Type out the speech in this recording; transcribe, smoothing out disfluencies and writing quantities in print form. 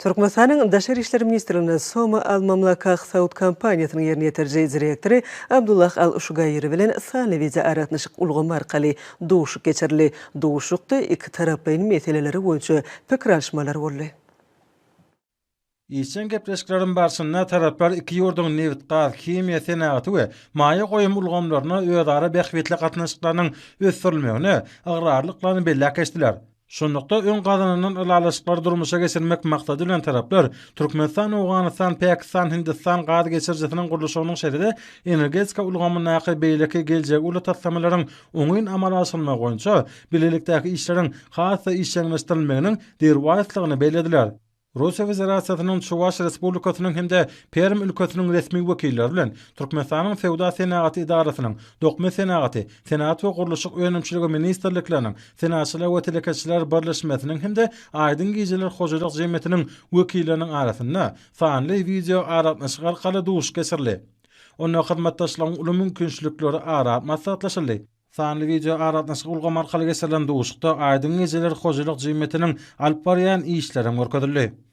Türkmenistan'ın Daşer İşleri Ministrinin Soma Al-Mamlaka Saud Kampaniyasının yerine yetirci direktörü Abdullah Al-Uşugayri bilen sani vize aratnışık ulğum arkalı doğuşuk geçirli. Doğuşukta iki taraflayın meseleleri boyunca fikir alışmaları oldu. İçen gepleşiklerin barşynda taraplar iki ýurdun Newt gaz, kimya senaty we maýa goýum ulgamlaryna öýdara bähwetli gatnaşyklarynyň ösdirilmegine agrarlyklaryny bellek geçdiler. Şonlukda ön gazanynyň ýalaşyklary durmuşa geçirmek maksady bilen taraplar Türkmenistan, Awganistan, Pakistan, Hindistan gaz geçirjisiniň gurulşynyň şeride energetika ulgamyna beýleki geljek uly taslamalaryň oňyn amala aşyrmak boýunça bilelikdäki işleriň hassa işçileşdirilmeginiň derwazlygyny belediler. Russiya Federatsiýasynyň Çuwaş Respublikasynyň hemde Perm ülkesiniň resmi wekilleri bilen Türkmenistanyň Sewda Senaty idarasynyň, Dokma Senaty, Senat we Gurulşyk önemçiligi ministrlikleriniň, Senatçylar we Telekeçiler Birleşmesiniň hemde Aýdyn Gijeler Hojalyk Jemgyýetiniň wekilleriniň arasynda sanly video aratnaşyk arkaly duş geçirli. Onda hyzmatdaşlaryň uly mümkinçilikleri aratmasatlaşyldy. Sanly video aratnaşyk ulgam arkaly geçirilen duşukda Aýdyn Gijeler Hojalyk Jemgyýetiniň alp barýan işleri görkezildi.